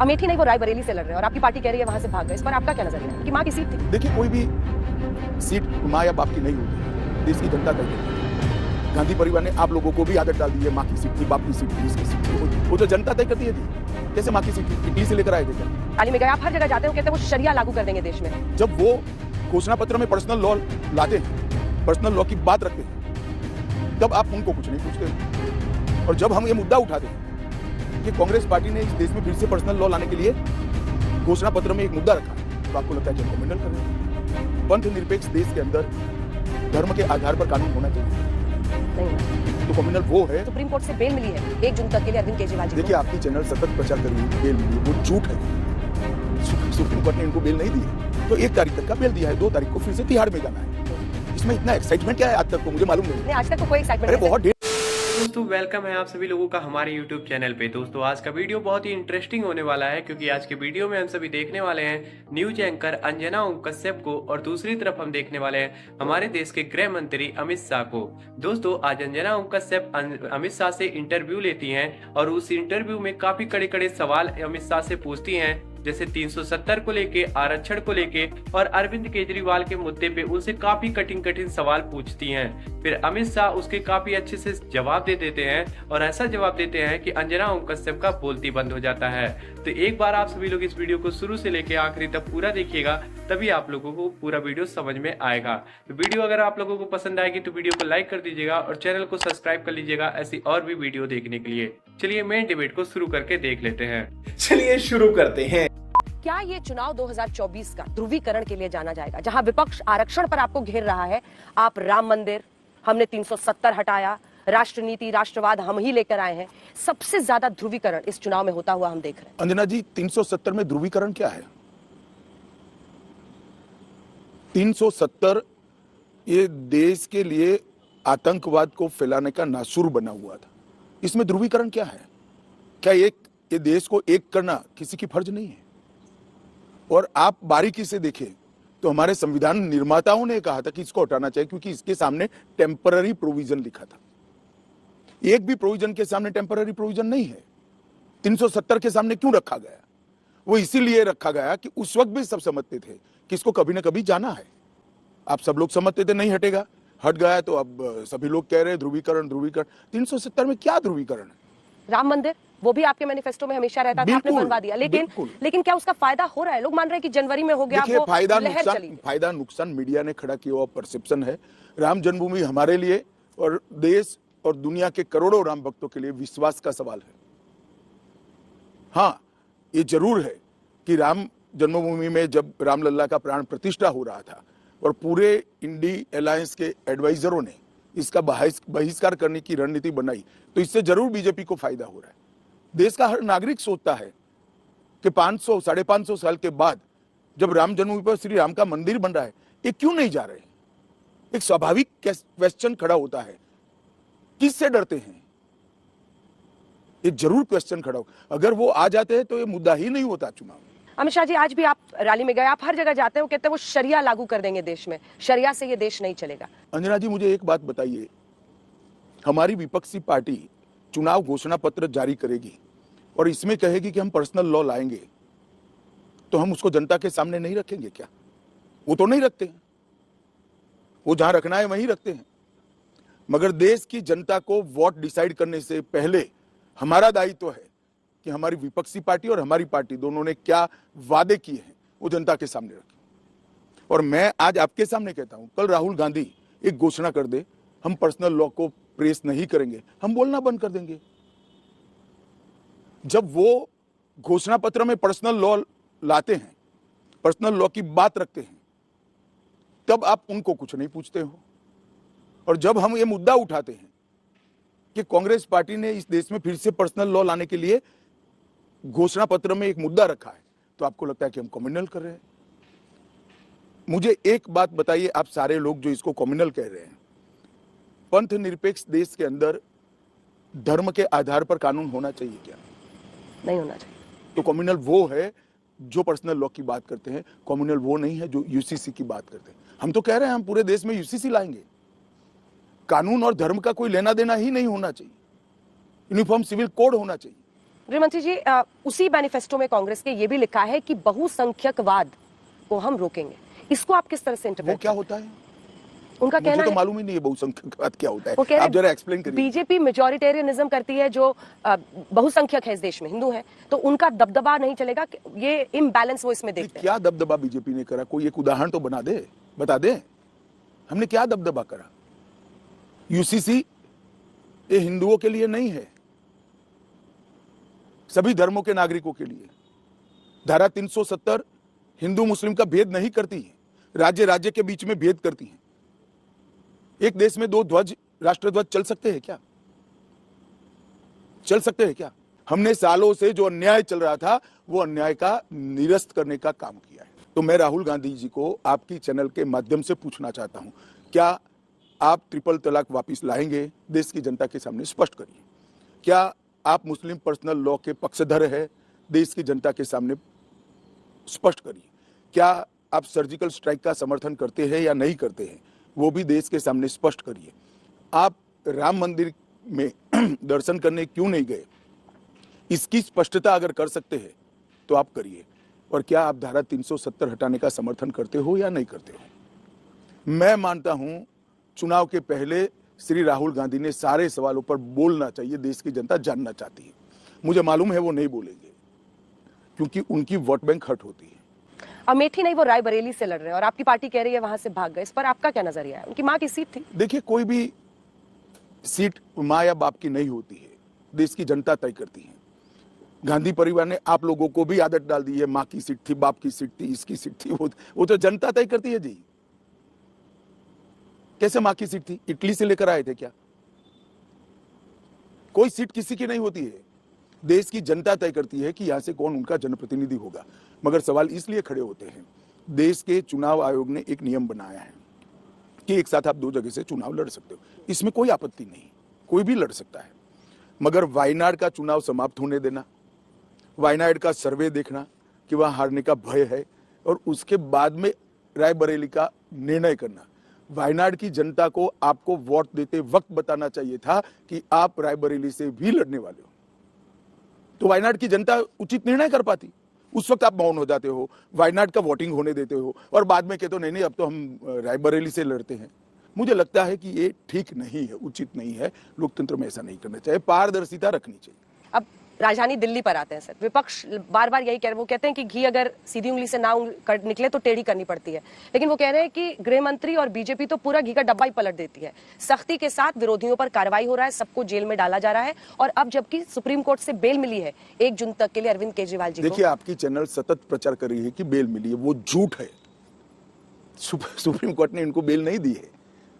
अमेठी नहीं, वो रायबरेली से लड़ रहे हैं और आपकी पार्टी कह रही है वहां से भाग गए। इस पर आपका क्या नजरिया है कि माँ की सीट थी? देखिए, कोई भी सीट माँ या बाप की नहीं होती, देश की जनता तय करती है। गांधी परिवार ने आप लोगों को भी आदत डाल दी है, माँ की सीट थी, बाप की सीट थी, इसकी सीट थी, वो तो जनता तय करती है। कैसे माँ की सीट थी? दिल्ली से लेकर आए थे क्या? हाल ही में गए, आप हर जगह जाते हो, कहते हैं वो शरिया लागू कर देंगे देश में। जब वो घोषणा पत्र में पर्सनल लॉ लाते हैं, पर्सनल लॉ की बात रखते हैं, तब आप उनको कुछ नहीं पूछते। और जब हम ये मुद्दा उठाते हैं कि कांग्रेस पार्टी ने इस देश में फिर से पर्सनल लॉ लाने के लिए घोषणा पत्र में एक मुद्दा रखा, तो आपको लगता है कि हम कम्युनल कर रहे हैं। पंथ निरपेक्ष देश के अंदर धर्म के आधार पर कानून होना चाहिए, नहीं तो कम्युनल वो है। सुप्रीम कोर्ट से बेल मिली है 1 जून तक के लिए अरविंद केजरीवाल जी को। देखिए, आपकी चैनल सतत प्रचार कर रही है बेल मिली, वो झूठ है। सुप्रीम कोर्ट ने इनको बेल नहीं दी है, तो 1 तारीख तक का बेल दिया है, 2 तारीख को फिर से तिहाड़ में जाना है। इसमें इतना एक्साइटमेंट क्या है आज तक तो मुझे मालूम नहीं। आज तक तो कोई एक्साइटमेंट अरे बहुत दोस्तों, वेलकम है आप सभी लोगों का हमारे YouTube चैनल पे। दोस्तों, आज का वीडियो बहुत ही इंटरेस्टिंग होने वाला है, क्योंकि आज के वीडियो में हम सभी देखने वाले हैं न्यूज एंकर अंजना ओम कश्यप को, और दूसरी तरफ हम देखने वाले हैं हमारे देश के गृह मंत्री अमित शाह को। दोस्तों, आज अंजना ओम कश्यप अमित शाह से इंटरव्यू लेती हैं, और उस इंटरव्यू में काफी कड़े कड़े सवाल अमित शाह से पूछती हैं, जैसे 370 को लेके, आरक्षण को लेके और अरविंद केजरीवाल के मुद्दे पे उनसे काफी कठिन सवाल पूछती हैं। फिर अमित शाह उसके काफी अच्छे से जवाब दे देते हैं, और ऐसा जवाब देते हैं कि अंजना ओम कश्यप का बोलती बंद हो जाता है। तो एक बार आप सभी लोग इस वीडियो को शुरू से लेके आखिरी तक पूरा देखिएगा, तभी आप लोगों को पूरा वीडियो समझ में आएगा। तो वीडियो अगर आप लोगों को पसंद आएगी तो वीडियो को लाइक कर दीजिएगा और चैनल को सब्सक्राइब कर लीजिएगा ऐसी और भी वीडियो देखने के लिए। चलिए मेन डिबेट को शुरू करके देख लेते हैं। चलिए शुरू करते हैं। क्या ये चुनाव 2024 का ध्रुवीकरण के लिए जाना जाएगा, जहां विपक्ष आरक्षण पर आपको घेर रहा है? आप राम मंदिर, हमने 370 हटाया, राष्ट्र नीति, राष्ट्रवाद हम ही लेकर आए हैं, सबसे ज्यादा ध्रुवीकरण इस चुनाव में होता हुआ हम देख रहे हैं। अंजना जी, 370 में ध्रुवीकरण क्या है? 370 ये देश के लिए आतंकवाद को फैलाने का नासूर बना हुआ था। इसमें ध्रुवीकरण क्या है? क्या ये देश को एक करना किसी की फर्ज नहीं है? और आप बारीकी से देखें तो हमारे संविधान निर्माताओं ने कहा था कि इसको हटाना चाहिए, क्योंकि इसके सामने टेम्पररी प्रोविजन लिखा था। एक भी प्रोविजन के सामने टेम्पररी प्रोविजन नहीं है। 370 के सामने क्यों रखा गया? वो इसीलिए रखा गया कि उस वक्त भी सब समझते थे कि इसको कभी ना कभी जाना है। आप सब लोग समझते थे नहीं हटेगा, हट गया, तो अब सभी लोग कह रहे हैं ध्रुवीकरण ध्रुवीकरण। 370 में क्या ध्रुवीकरण है? राम मंदिर, वो भी आपके मैनिफेस्टो में हमेशा रहता था, आपने बनवा दिया, लेकिन क्या उसका फायदा हो रहा है? लोग मान रहे हैं कि जनवरी में हो गया, देखिए, फायदा नुकसान मीडिया ने खड़ा किया हुआ परसेप्शन है। राम जन्मभूमि हमारे लिए और देश और दुनिया के करोड़ों राम भक्तों के लिए विश्वास का सवाल है। हाँ, ये जरूर है कि राम जन्मभूमि में जब रामलल्ला का प्राण प्रतिष्ठा हो रहा था और पूरे इंडी अलायंस के एडवाइजरों ने इसका बहिष्कार करने की रणनीति बनाई, तो इससे जरूर बीजेपी को फायदा हो रहा है। देश का हर नागरिक सोचता है कि 500 550 साल के बाद जब राम जन्मभूमि पर श्री राम का मंदिर बन रहा है, ये क्यों नहीं जा रहे? एक स्वाभाविक क्वेश्चन खड़ा होता है, किससे डरते हैं? ये जरूर क्वेश्चन खड़ा हो। अगर वो आ जाते हैं तो ये मुद्दा ही नहीं होता चुनाव। अमित शाह जी, आज भी आप रैली में गए, आप हर जगह जाते हो, कहते हैं वो शरिया लागू कर देंगे देश में, शरिया से ये देश नहीं चलेगा। अंजना जी, मुझे एक बात बताइए, हमारी विपक्षी पार्टी चुनाव घोषणा पत्र जारी करेगी और इसमें कहेगी कि हम पर्सनल लॉ लाएंगे, तो हम उसको जनता के सामने नहीं रखेंगे क्या? वो तो नहीं रखते हैं, वो जहां रखना है वहीं रखते हैं। मगर देश की जनता को वोट डिसाइड करने से पहले हमारा दायित्व है कि हमारी विपक्षी पार्टी और हमारी पार्टी दोनों ने क्या वादे किए हैं वो जनता के सामने रखें। और मैं आज आपके सामने कहता हूं, कल राहुल गांधी एक घोषणा कर दे, हम पर्सनल लॉ को प्रेस नहीं करेंगे, हम बोलना बंद कर देंगे। जब वो घोषणा पत्र में पर्सनल लॉ लाते हैं, पर्सनल लॉ की बात रखते हैं, तब आप उनको कुछ नहीं पूछते हो। और जब हम ये मुद्दा उठाते हैं कि कांग्रेस पार्टी ने इस देश में फिर से पर्सनल लॉ लाने के लिए घोषणा पत्र में एक मुद्दा रखा है, तो आपको लगता है कि हम कम्युनल कर रहे हैं। मुझे एक बात बताइए, आप सारे लोग जो इसको कम्युनल कह रहे हैं, पंथ निरपेक्ष देश के अंदर धर्म के आधार पर कानून होना चाहिए क्या? नहीं होना चाहिए। तो कम्युनल वो है जो पर्सनल लॉ की बात करते हैं, कम्युनल वो नहीं है जो यूसीसी की बात करते हैं। हम तो कह रहे हैं हम पूरे देश में यूसीसी लाएंगे। कानून और धर्म का कोई लेना देना ही नहीं होना चाहिए, यूनिफॉर्म सिविल कोड होना चाहिए। गृहमंत्री जी, उसी मैनिफेस्टो में कांग्रेस के ये भी लिखा है कि बहुसंख्यकवाद को हम रोकेंगे। इसको आप किस तरह से वो इंटरप्रेट क्या होता है? उनका मुझे कहना तो है मालूम ही नहीं है बहुसंख्यकवाद क्या होता वो है। कह आप जरा रहे एक्सप्लेन करिए। बीजेपी मेजॉरिटेरियनिज्म करती है, जो बहुसंख्यक है इस देश में, हिंदू है, तो उनका दबदबा नहीं चलेगा। ये इम्बैलेंस वो इसमें देखते हैं। क्या दबदबा बीजेपी ने करा? कोई एक उदाहरण तो बता दे हमने क्या दबदबा करा? यूसीसी ये हिंदुओं के लिए नहीं है, सभी धर्मों के नागरिकों के लिए। धारा 370 हिंदू मुस्लिम का भेद नहीं करती है, राज्य राज्य के बीच में भेद करती है। एक देश में दो ध्वज, राष्ट्रध्वज चल सकते हैं क्या? चल सकते हैं क्या? हमने सालों से जो अन्याय चल रहा था वो अन्याय का निरस्त करने का काम किया है। तो मैं राहुल गांधी जी को आपकी चैनल के माध्यम से पूछना चाहता हूं, क्या आप ट्रिपल तलाक वापस लाएंगे? देश की जनता के सामने स्पष्ट करिए। क्या आप मुस्लिम पर्सनल लॉ के पक्षधर है? देश की जनता के सामने स्पष्ट करिए। क्या आप सर्जिकल स्ट्राइक का समर्थन करते हैं या नहीं करते हैं? वो भी देश के सामने स्पष्ट करिए। आप राम मंदिर में दर्शन करने क्यों नहीं गए? इसकी स्पष्टता अगर कर सकते हैं तो आप करिए। और क्या आप धारा 370 हटाने का समर्थन करते हो या नहीं करते हो? मैं मानता हूं चुनाव के पहले श्री राहुल गांधी ने सारे सवालों पर बोलना चाहिए। देश की जनता जानना चाहती है। मुझे मालूम है वो नहीं बोलेंगे क्योंकि उनकी वोट बैंक हट होती है। अमेठी नहीं, वो रायबरेली से लड़ रहे हैं और आपकी पार्टी कह रही है वहां से भाग गए। इस पर आपका क्या नजरिया है? उनकी मां की सीट थी। देखिए, कोई भी सीट माँ या बाप की नहीं होती है, देश की जनता तय करती है। गांधी परिवार ने आप लोगों को भी आदत डाल दी है, माँ की सीट थी, बाप की सीट थी, इसकी सीट थी। वो तो जनता तय करती है जी। कैसे माँ की सीट थी? इटली से लेकर आए थे क्या? कोई सीट किसी की नहीं होती है, देश की जनता तय करती है कि यहां से कौन उनका जनप्रतिनिधि होगा। मगर सवाल इसलिए खड़े होते हैं, देश के चुनाव आयोग ने एक नियम बनाया है कि एक साथ आप दो जगह से चुनाव लड़ सकते हो। इसमें कोई आपत्ति नहीं, कोई भी लड़ सकता है। मगर वायनाड का चुनाव समाप्त होने देना, वायनाड का सर्वे देखना कि वहां हारने का भय है, और उसके बाद में रायबरेली का निर्णय करना। वायनाड की जनता को आपको वोट देते वक्त बताना चाहिए था कि आप रायबरेली से भी लड़ने वाले हो, तो वायनाड की जनता उचित निर्णय कर पाती। उस वक्त आप मौन हो जाते हो, वायनाड का वोटिंग होने देते हो और बाद में कहते हो नहीं अब तो हम रायबरेली से लड़ते हैं। मुझे लगता है कि ये ठीक नहीं है, उचित नहीं है। लोकतंत्र में ऐसा नहीं करना चाहिए, पारदर्शिता रखनी चाहिए। अब राजधानी दिल्ली पर आते हैं सर। विपक्ष बार बार यही कह रहे हैं, वो कहते हैं कि घी अगर सीधी उंगली से ना निकले तो टेढ़ी करनी पड़ती है। लेकिन वो कह रहे हैं कि गृह मंत्री और बीजेपी तो पूरा घी का डब्बा ही पलट देती है। सख्ती के साथ विरोधियों पर कार्रवाई हो रहा है, सबको जेल में डाला जा रहा है। और अब जबकि सुप्रीम कोर्ट से बेल मिली है 1 जून तक के लिए अरविंद केजरीवाल जी को। देखिए, आपकी चैनल सतत प्रचार कर रही है कि बेल मिली है, वो झूठ है। सुप्रीम कोर्ट ने इनको बेल नहीं दी है।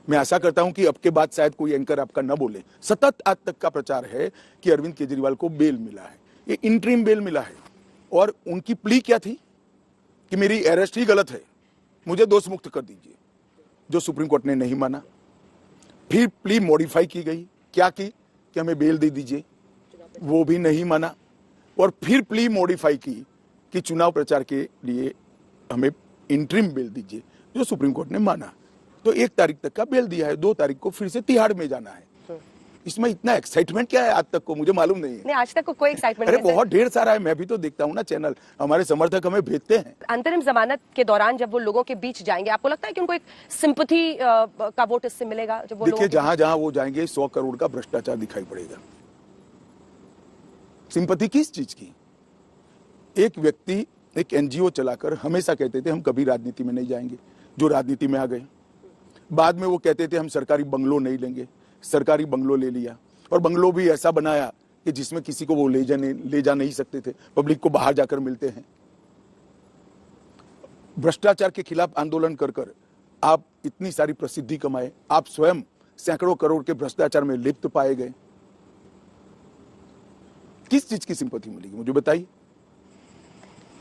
मैं आशा करता हूं कि अब के बाद शायद कोई एंकर आपका न बोले। सतत आज तक का प्रचार है कि अरविंद केजरीवाल को बेल मिला है, ये इंटरिम बेल मिला है। और उनकी प्ली क्या थी कि मेरी अरेस्ट ही गलत है, मुझे दोष मुक्त कर दीजिए, जो सुप्रीम कोर्ट ने नहीं माना। फिर प्ली मॉडिफाई की गई, क्या की कि हमें बेल दे दीजिए, वो भी नहीं माना। और फिर प्ली मॉडिफाई की कि चुनाव प्रचार के लिए हमें इंटरिम बेल दीजिए, जो सुप्रीम कोर्ट ने माना। तो 1 तारीख तक का बेल दिया है, 2 तारीख को फिर से तिहाड़ में जाना है। इसमें इतना एक्साइटमेंट क्या है आज तक को, मुझे मालूम नहीं है। नहीं, आज तक को कोई एक्साइटमेंट अरे नहीं है। बहुत ढेर सारा है, मैं भी तो देखता हूँ ना चैनल, हमारे समर्थक हमें भेजते हैं। अंतरिम जमानत के दौरान जब वो लोगों के बीच जाएंगे, आपको लगता है कि उनको एक सिंपैथी का वोट इससे मिलेगा? जब वो देखिए, जहां जहां वो जाएंगे 100 करोड़ का भ्रष्टाचार दिखाई पड़ेगा। सिंपैथी किस चीज की? एक व्यक्ति एक एनजीओ चलाकर हमेशा कहते थे हम कभी राजनीति में नहीं जाएंगे, जो राजनीति में आ गए। बाद में वो कहते थे हम सरकारी बंगलो नहीं लेंगे, सरकारी बंगलो ले लिया, और बंगलो भी ऐसा बनाया कि जिसमें किसी को वो ले जा नहीं सकते थे, पब्लिक को बाहर जाकर मिलते हैं। भ्रष्टाचार के खिलाफ आंदोलन कर कर आप इतनी सारी प्रसिद्धि कमाए, आप स्वयं सैकड़ों करोड़ के भ्रष्टाचार में लिप्त पाए गए। किस चीज की सिंपैथी मिलेगी, मुझे बताइए।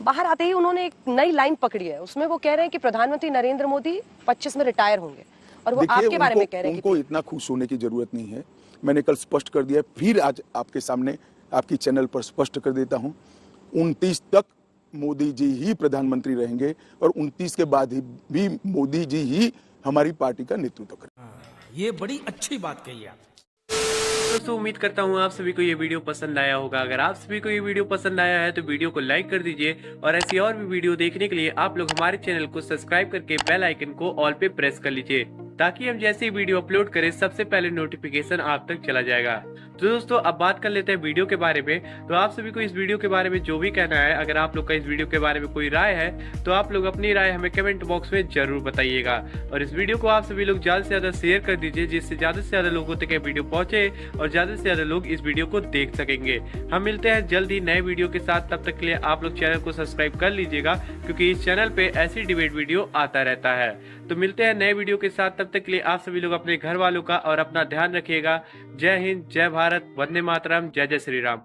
बाहर आते ही उन्होंने एक नई लाइन पकड़ी है, उसमें वो कह रहे हैं कि प्रधानमंत्री नरेंद्र मोदी 25 में रिटायर होंगे, और वो आपके बारे में कह रहे हैं उनको इतना खुश होने की जरूरत नहीं है। मैंने कल स्पष्ट कर दिया, फिर आज आपके सामने आपकी चैनल पर स्पष्ट कर देता हूं, 29 तक मोदी जी ही प्रधानमंत्री रहेंगे, और 29 के बाद भी मोदी जी ही हमारी पार्टी का नेतृत्व करेंगे। ये बड़ी अच्छी बात कही आप। दोस्तों उम्मीद करता हूँ आप सभी को ये वीडियो पसंद आया होगा। अगर आप सभी को ये वीडियो पसंद आया है तो वीडियो को लाइक कर दीजिए और ऐसी और भी वीडियो देखने के लिए आप लोग हमारे चैनल को सब्सक्राइब करके बेल आइकन को ऑल पे प्रेस कर लीजिए, ताकि हम जैसे ही वीडियो अपलोड करें सबसे पहले नोटिफिकेशन आप तक चला जाएगा। तो दोस्तों अब बात कर लेते हैं वीडियो के बारे में। तो आप सभी को इस वीडियो के बारे में जो भी कहना है, अगर आप लोग का इस वीडियो के बारे में कोई राय है तो आप लोग अपनी राय हमें कमेंट बॉक्स में जरूर बताइएगा। और इस वीडियो को आप सभी लोग ज्यादा से ज्यादा शेयर कर दीजिए, जिससे ज्यादा से ज्यादा लोगों तक ये वीडियो पहुंचे और ज्यादा से ज्यादा लोग इस वीडियो को देख सकेंगे। हम मिलते हैं जल्द ही नए वीडियो के साथ, तब तक के लिए आप लोग चैनल को सब्सक्राइब कर लीजिएगा, क्योंकि इस चैनल पे ऐसी डिबेट वीडियो आता रहता है। तो मिलते हैं नए वीडियो के साथ, तब तक के लिए आप सभी लोग अपने घर वालों का और अपना ध्यान रखिएगा। जय हिंद, जय भारत, वंदे मातरम, जय जय श्री राम।